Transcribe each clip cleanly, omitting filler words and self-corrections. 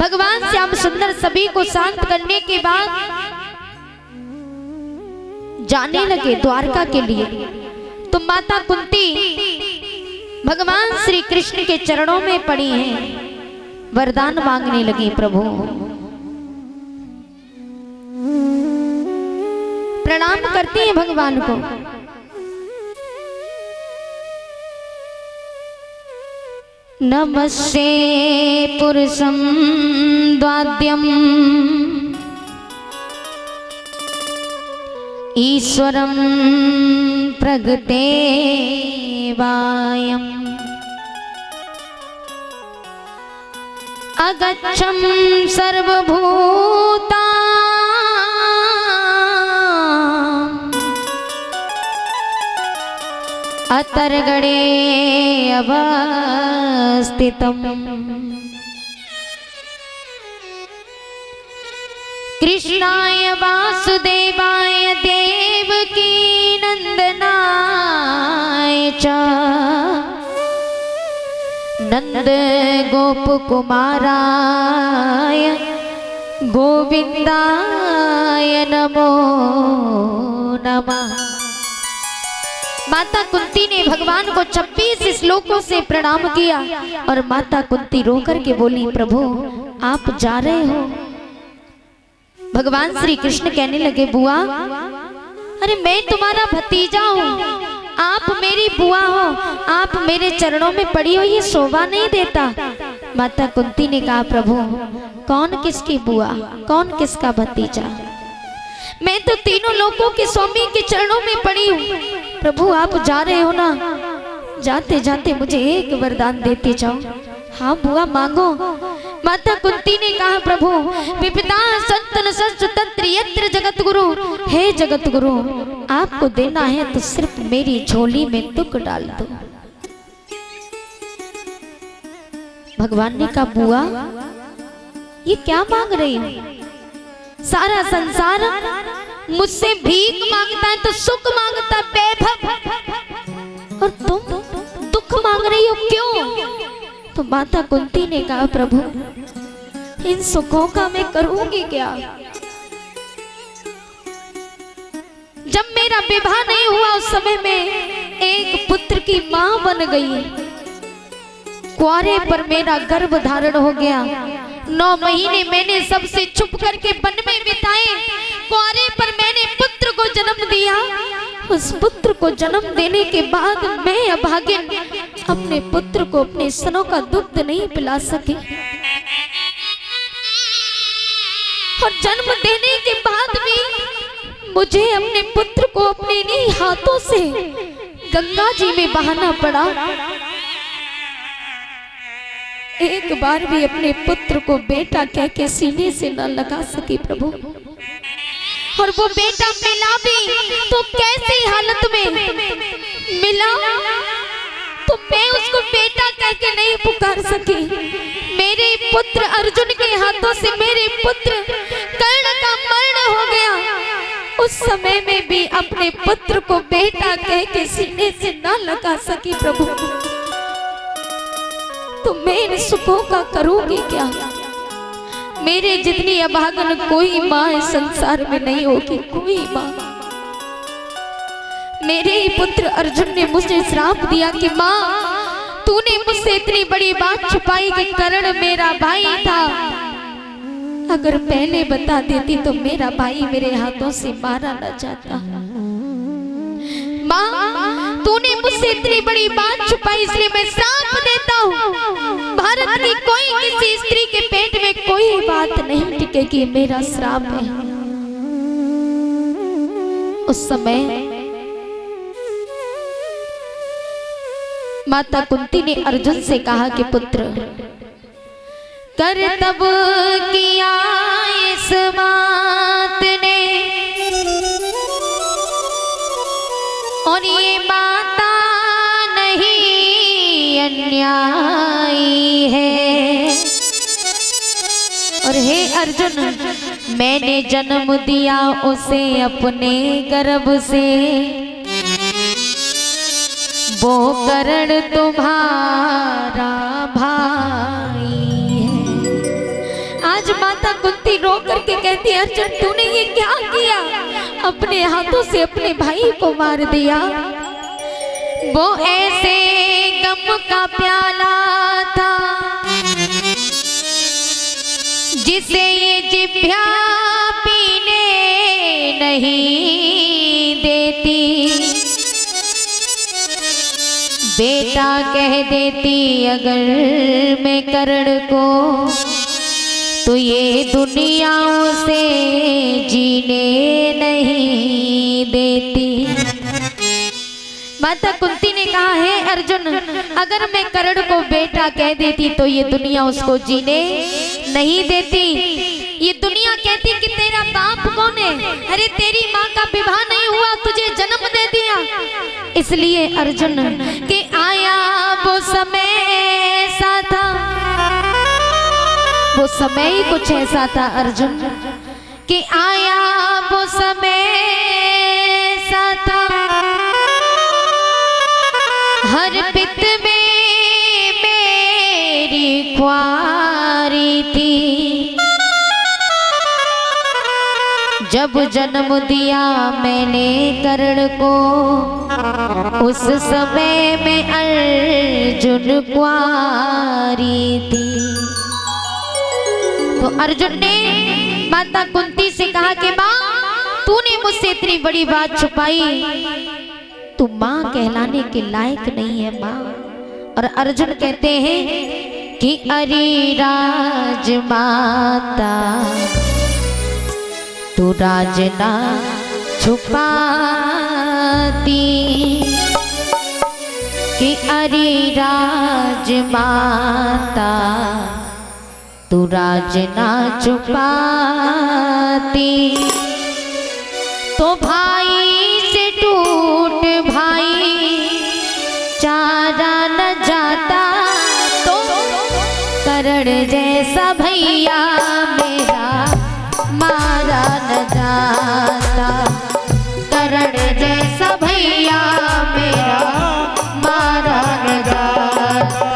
भगवान श्याम सुंदर सभी को शांत करने के बाद जाने लगे द्वारका के लिए। तो माता कुंती भगवान श्री कृष्ण के चरणों में पड़ी हैं, वरदान मांगने लगी। प्रभु प्रणाम करती हैं भगवान को। नमस्ते पुरुषं द्वाद्यम् ईश्वरं प्रगते वायम् अगच्छं सर्वभूता अतर्गणे अवस्थितम् कृष्णाय वासुदेवाय देवकी नंदनाय च नंद गोप कुमाराय गोविंदाय नमो नमः। माता कुंती ने भगवान को 26 श्लोकों से प्रणाम किया और माता कुंती रोकर के बोली, प्रभु आप जा रहे हो? भगवान श्री कृष्ण कहने लगे, बुआ अरे मैं तुम्हारा भतीजा हूँ, आप मेरी बुआ हो, आप मेरे चरणों में पड़ी हो, ये शोभा नहीं देता। माता कुंती ने कहा, प्रभु कौन किसकी बुआ, कौन किसका भतीजा? मैं तो तीनों लोगों के स्वामी के चरणों में पड़ी हूँ। प्रभु आप जा रहे हो ना, जाते जाते मुझे एक वरदान देते जाओ। हाँ बुआ मांगो। माता कुंती ने कहा, प्रभु विपिता संतन सच तंत्र यत्र जगत गुरु, हे जगत गुरु आपको देना है तो सिर्फ मेरी झोली में तुक डाल दो। भगवान ने कहा, बुआ ये क्या मांग रही हो? सारा संसार मुझसे भीख मांगता है तो सुख मांगता है बेभव, और तुम दुख मांग रही हो, क्यों? तो माता कुंती ने कहा, प्रभु इन सुखों का मैं करूंगी क्या? जब मेरा विवाह नहीं हुआ उस समय में एक पुत्र की मां बन गई, कुआरे पर मेरा गर्भ धारण हो गया। 9 महीने मैंने सबसे छुप करके वन में बिताए, कुआरे पर मैंने पुत्र को जन्म दिया। उस पुत्र को जन्म देने के बाद मैं अभागिन अपने पुत्र को अपने स्तनों का दुग्ध नहीं पिला सकी, और जन्म देने के बाद भी मुझे अपने पुत्र को अपने इन्हीं हाथों से गंगा जी में बहाना पड़ा। एक बार भी अपने पुत्र को बेटा कह के सीने से न लगा सकी प्रभु, और वो बेटा मिला भी तो कैसी हालत में मिला, तो मैं उसको बेटा कह के नहीं पुकार सकी। मेरे पुत्र अर्जुन के हाथों से मेरे पुत्र कर्ण का मरण हो गया। उस समय में भी अपने पुत्र को बेटा कह के सीने से न लगा सकी प्रभु, तो मेरे सुखों का करूंगी क्या? मेरे जितनी अभागन कोई माँ इस संसार में नहीं होगी, कोई माँ। मेरे ही पुत्र अर्जुन ने मुझे श्राप दिया कि माँ तूने मुझसे इतनी बड़ी बात छुपाई कि कर्ण मेरा भाई था, अगर पहले बता देती तो मेरा भाई मेरे हाथों से मारा न जाता। माँ तूने मुझसे इतनी बड़ी बात छुपाई, इसलिए मैं श्राप देता हूँ, भारत की कोई किसी स्त्री के पेट में कोई बात नहीं टिकेगी, मेरा श्राप है। उस समय माता कुंती ने अर्जुन से कहा कि पुत्र कर्तव्य किया इस बात ने, और ये माता नहीं अन्यायी है। और हे अर्जुन मैंने जन्म दिया उसे अपने गर्भ से, वो कर्ण तुम्हारा भाई है। कुंती रो करके कहती है अर्जुन तूने ये क्या किया, अपने हाथों से अपने भाई को मार दिया। वो ऐसे गम का प्याला था जिसे ये जिभ्या पीने नहीं देती, बेटा कह देती अगर मैं कर्ण को तो ये दुनिया उसे जीने नहीं देती। माता कुंती ने कहा है अर्जुन अगर मैं कर्ण को बेटा कह देती तो ये दुनिया उसको जीने नहीं देती। ये दुनिया कहती कि तेरा बाप कौन है, अरे तेरी माँ का विवाह नहीं हुआ तुझे जन्म दे दिया। इसलिए अर्जुन के आया वो समय ऐसा था, वो समय ही कुछ ऐसा था अर्जुन कि आया वो समय ऐसा था, हर पित में मेरी ख्वारी थी। जब जन्म दिया मैंने कर्ण को उस समय में अर्जुन कुंवारी थी। तो अर्जुन ने माता कुंती से कहा कि माँ तूने मुझसे इतनी बड़ी बात छुपाई, तू माँ कहलाने के लायक नहीं है माँ। और अर्जुन कहते हैं कि अरे राजमाता तू राजना छुपाती, कि अरे राजमाता तू राजना छुपाती, तो भाई से टूट भाई चारा न जाता, तो कर्ण जैसा भैया मेरा मारा न जाता, कर्ण जैसा भैया मेरा मारा न जाता।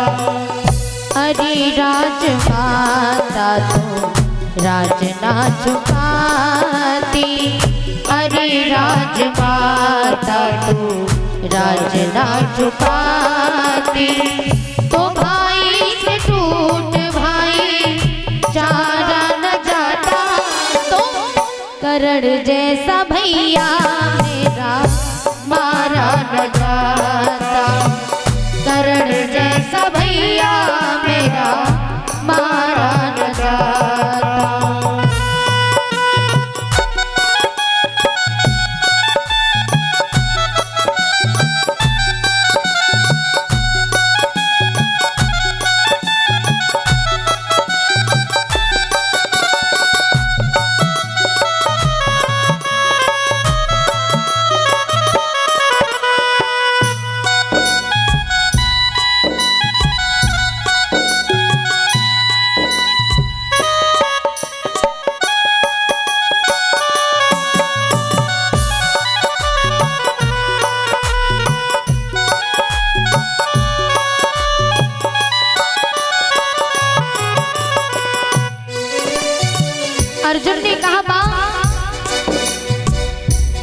अरे राजमाता तो राजना छुपाती, अरे राजमाता तो राजना छुपाती, तो भाई से टूट भाई चारा न जाता, तो कर्ण जैसा भैया मेरा मारा न जाता, कर्ण जैसा भैया मेरा मारा न जाता। अर्जुन ने कहा माँ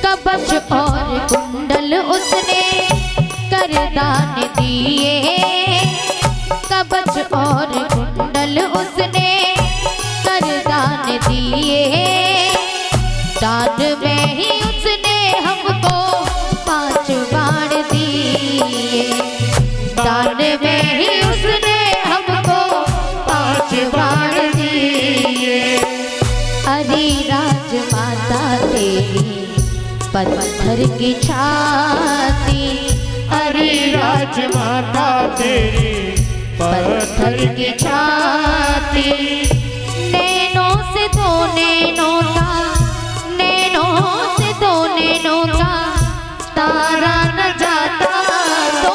कवच और कुंडल उसने कर दान दिए, कवच और कुंडल उसने कर दान दिए, दान में ही उसने हमको 5 बाण दिए, दान में ही उसने हमको 5 बाण दिए। अरे राजमाता तेरी पत्थर की छाती, अरे राजमाता तेरी पत्थर की छाती, नैनों से दो नैनों का, नैनों से दो नैनों का तारा न जाता, तो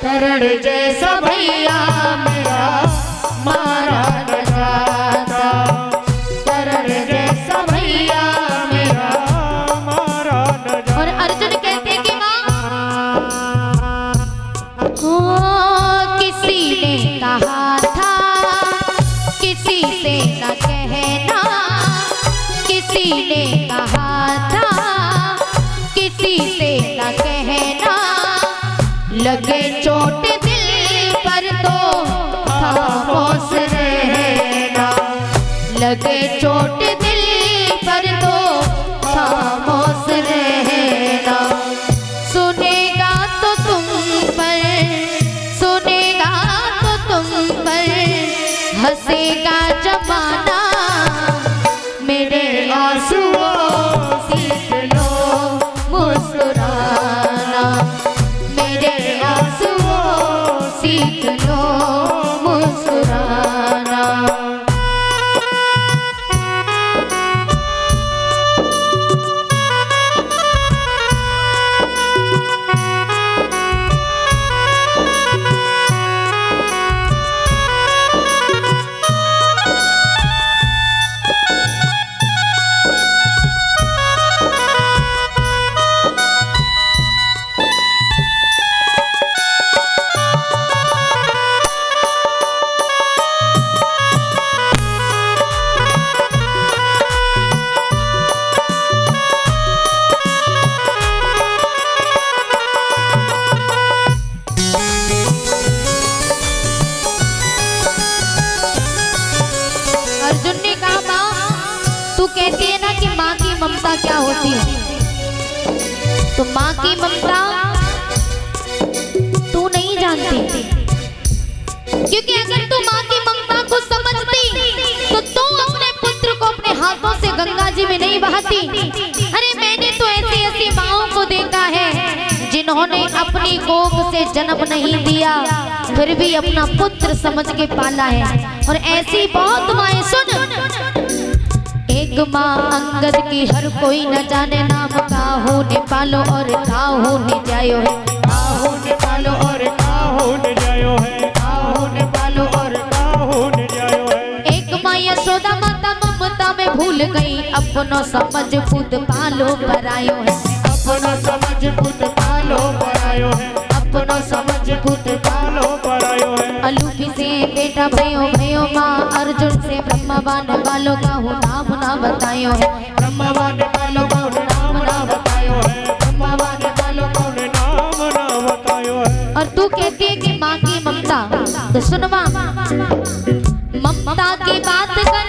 कर्ण जैसा भैया मेरा मारा न जाता, कर्ण जैसा भैया मेरा मारा न जाता। और अर्जुन कहते कि माँ किसी ने कहा था किसी से न कहना, चोट दिल पर तो खामोश रहना, लगे चोट दिल पर तो खामोश रहना। सुनेगा तो तुम पर, सुनेगा तो तुम पर हंसेगा जमाना, मेरे आंसुओं सीख लो मुस्कुराना, मेरे आंसुओं सीख लो मुस्कुराना। अर्जुन ने कहा माँ, तू कहती है ना कि माँ की ममता क्या होती है, तो माँ की ममता तू नहीं जानती, क्योंकि अगर तू माँ की ममता को समझती तो तू अपने पुत्र को अपने हाथों से गंगा जी में नहीं बहाती। अरे मैंने तो ऐसी ऐसी माँओं को देखा है जिन्होंने अपनी कोख से जन्म नहीं दिया फिर भी अपना पुत्र समझ के पाला है, और ऐसी बहुत माएं। सुन, एक माँ अंगद की हर कोई न जाने नाम, काहू ने पालो और काहू ने जायो है, काहू ने पालो और काहू ने जायो है, काहू ने पालो और काहू ने जायो है। एक माँ यशोदा माता ममता में भूल गई, अपनो समझ खुद पालो परायो है, अपनो समझ खुद पालो परायो है, अपनो समझ खुद पालो परायो है। अलूपी से बेटा भयो भयो माँ, अर्जुन से ब्रह्मवान वालों का हूँ नाम ना बतायो है, ब्रह्मवान वालों का हूँ नाम ना बतायो है, ब्रह्मवान वालों का हूँ नाम ना बतायो है। और तू कहती है कि माँ की ममता, तो सुन माँ, ममता की बात कर,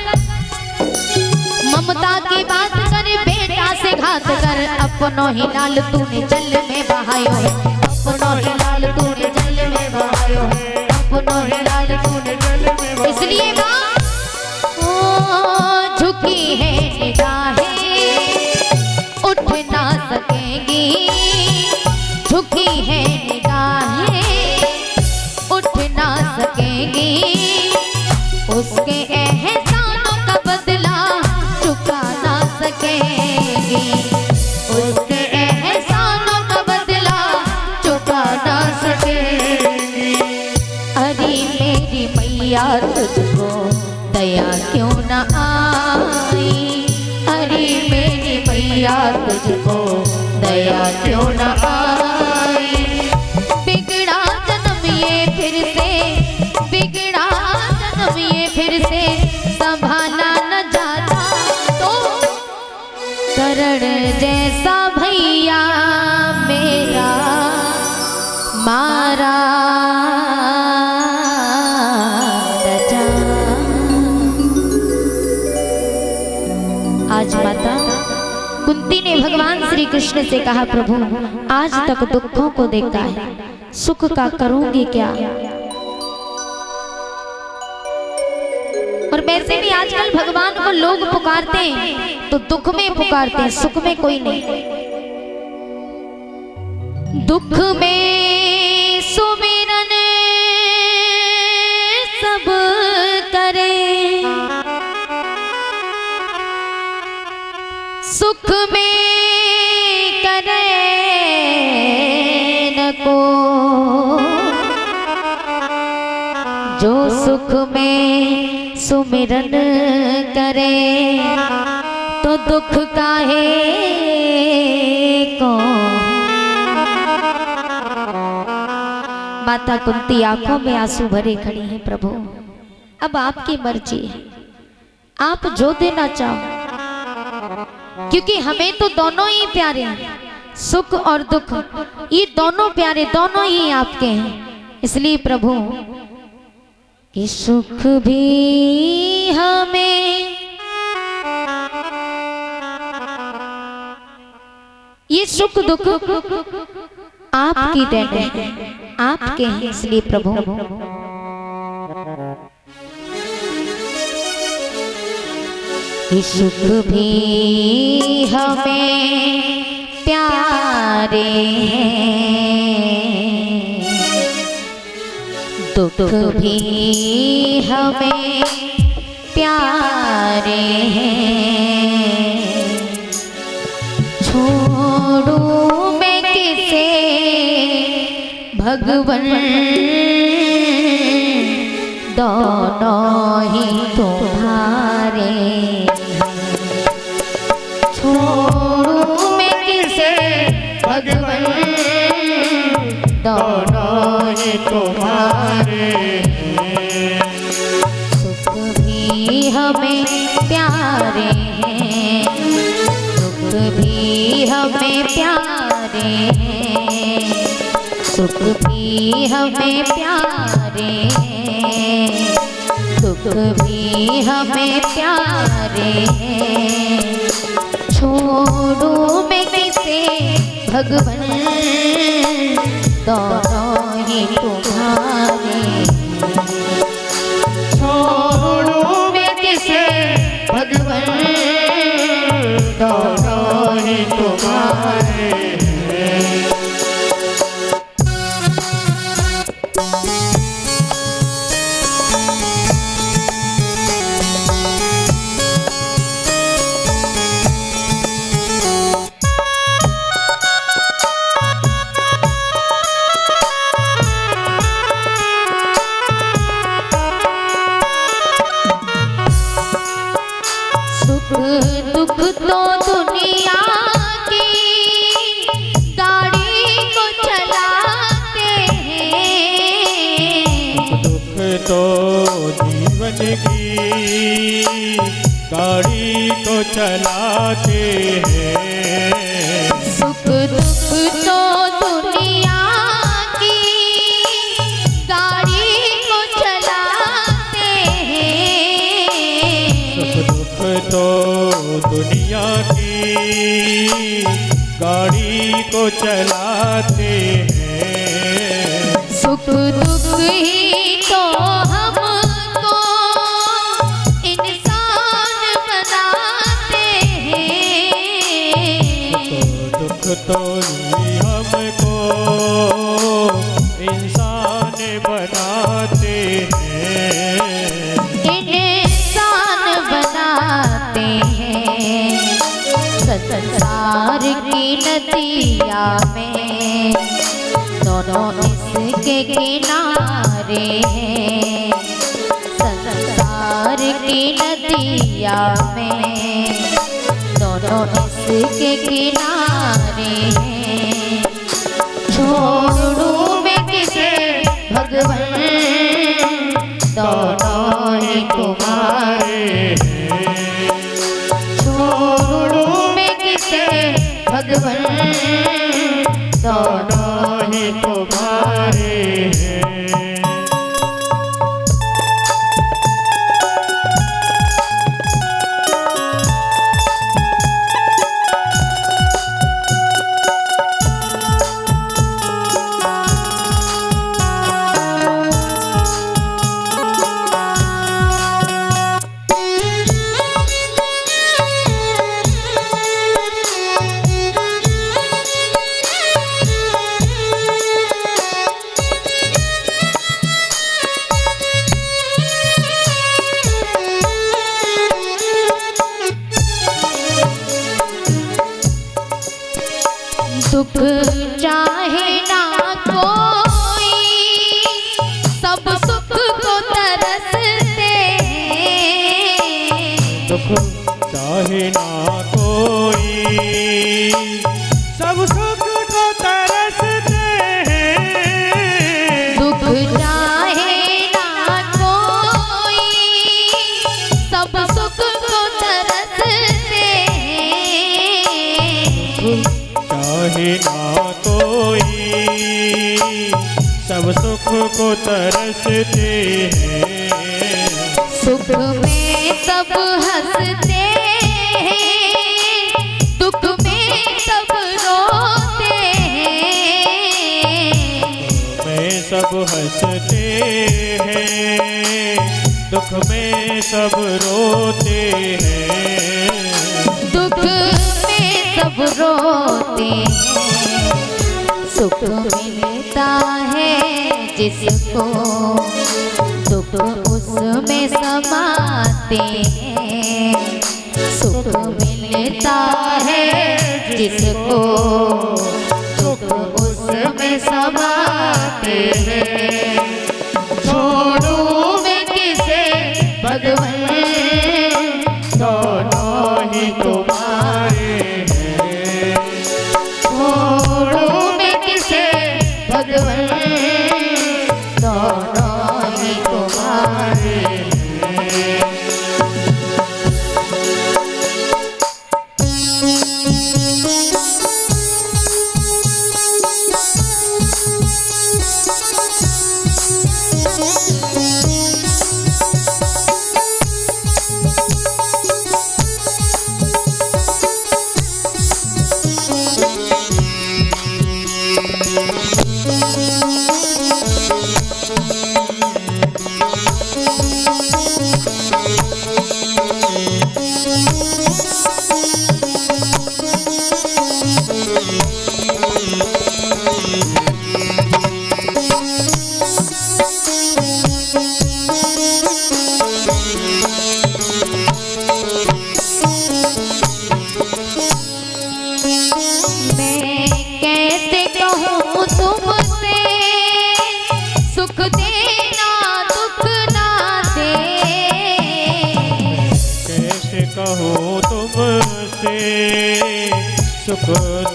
ममता की बात कर, बेटा से घात कर, अपनो ही लाल तूने जल में बहायो है, अपनो ही लाल तूने जल में बहायो है, अपनो ही लाल तूने जल में बहायो। इसलिए माँ झुकी है निगाहें उठ ना सकेंगी, झुकी है निगाहें उठ ना सकेंगी, उसके एहसानों का बदला चुका ना सकेंगी, उसके एहसानों का बदला चुका ना सकेंगी। अरे मेरी मैया तुझको दया क्यों न आई, अरे मेरी मैया तुझको दया क्यों न आई। बिगड़ा जन्म ये फिर से, बिगड़ा जन्म ये फिर से, संभाला न जाता तो करण जैसा भैया मेरा मारा रजा। आज माता कुंती ने भगवान श्री कृष्ण से कहा, प्रभु आज तक दुखों को देखा है, सुख का करूंगी क्या। और वैसे भी आजकल भगवान को लोग पुकारते हैं तो दुख में पुकारते हैं, सुख में कोई नहीं। दुख में सुमिरन सब करे, सुख में करे न को, जो सुख में सुमिरन करे तो दुख काहे को। माता कुंती आंखों में आंसू भरे खड़ी हैं, प्रभु अब आपकी मर्जी है, आप जो देना चाहो, क्योंकि हमें तो दोनों ही प्यारे हैं, सुख और दुख ये दोनों प्यारे, दोनों ही आपके हैं। इसलिए प्रभु ये सुख भी हमें, ये सुख दुख आपकी देन है, आपके हैं। इसलिए प्रभु ये सुख भी हमें प्यारे हैं, दुख भी हमें प्यारे हैं। छोड़ूं मैं किसे भगवन, दोनों ही तुम्हारे। छोड़ूं मैं किसे भगवन, दोनों ही तुम्हारे। सुख भी हमें प्यारे हैं, दुख भी हमें प्यारे हैं। सुख भी हमें प्यारे हैं, दुख भी हमें प्यारे हैं। छोड़ूं मैं किसे भगवन, दोनों ही तुम्हारे। छोड़ूं मैं किसे भगवन, दोनों ही तुम्हारे। दुख तो दुनिया की गाड़ी को चलाते हैं, दुख तो जीवन की गाड़ी को चलाते हैं। सुख दुख तो दुनिया की गाड़ी को चलाते हैं। सुख दुख तो दुनिया की गाड़ी को चलाते हैं। सुख दुख ही तो हमको इंसान बनाते हैं। सुख दुख तो ही हमको इंसान बनाते हैं। इंसान बनाते हैं। संसार की नदिया में दोनों इसके किनारे हैं। संसार की नदिया में दोनों इसके किनारे हैं। छोड़ूं मैं किसे भगवन, दोनों ही तुम्हारे। छोड़ूं मैं किसे भगवन, दोनों ही तुम्हारे हैं। दुख चाहे ना कोई, सब सुख को तरसते हैं। दुख चाहे ना कोई, सब सुख को तरसते हैं। दुख चाहे ना कोई, सब सुख को तरसते हैं। चाहे ना कोई, सब सुख को तरसते हैं। सुख में सब हंसते हैं, दुख में सब रोते हैं। में सब हंसते हैं, दुख में सब रोते हैं। दुख में सब रोते हैं, सुख मिलता है जिसको, दुख उसमें समाते हैं। सुख मिलता है जिसको, दुख उसमें समाते हैं। छोड़ूं मैं किसे भगवान, दोनों ही तुम्हारे हैं। छोड़ूं मैं किसे भगवान, दोनों ही तुम्हारे हैं। कहूँ तुमसे, सुख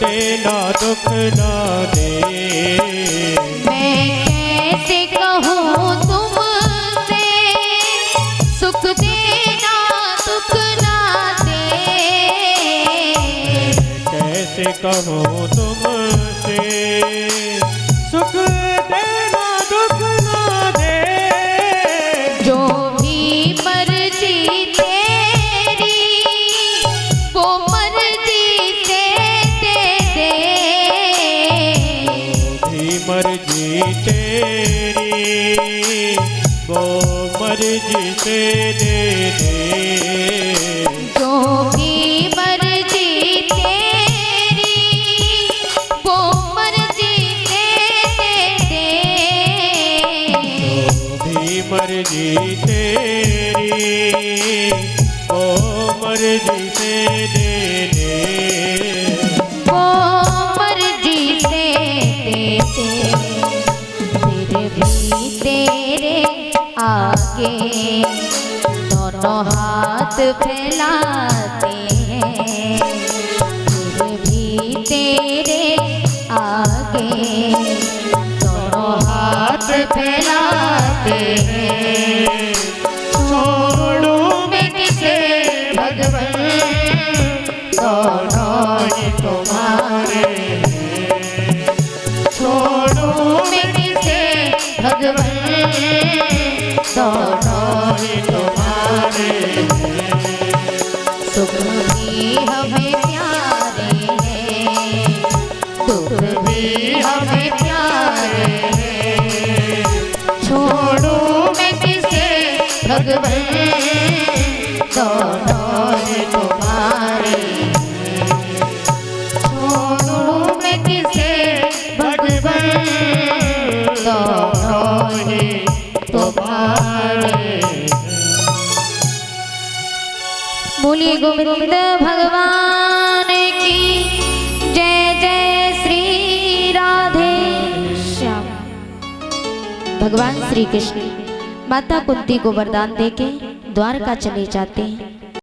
देना दुख ना दे। मैं कैसे कहूँ तुमसे, सुख देना दुख ना दे। कैसे कहूँ तुमसे, सुख देना दुख ना दे। जो भी मर्जी तेरी, वो मर्जी से दे दे। भी मर्जी तेरी, वो मर्जी से दे दे। जो भी मर्जी तेरी, वो मर्जी से दे दे। भी मर्जी तेरी, वो मर्जी से दे दे। वो मर्जी से दे दे। फिर भी तेरे आगे दोनों हाथ फैलाते हैं। फिर भी तेरे आगे दोनों हाथ फैलाते हैं। छोड़ूं मैं किसे भगवान, दोनों ही तुम्हारे हैं। छोड़ूं मैं किसे भगवान, दोनों ही तुम्हारे हैं। सुख भी हमें प्यारे हैं, दुख भी हमें प्यारे हैं। छोड़ूं मैं किसे भगवान, दोनों ही तुम्हारे हैं। छोड़ूं मैं किसे भगवान, दोनों ही तुम्हारे हैं। बोलिए गोविंद भगवान की जय। जय श्री राधे श्याम। भगवान श्री कृष्ण माता कुंती को वरदान देके द्वारका चले जाते हैं।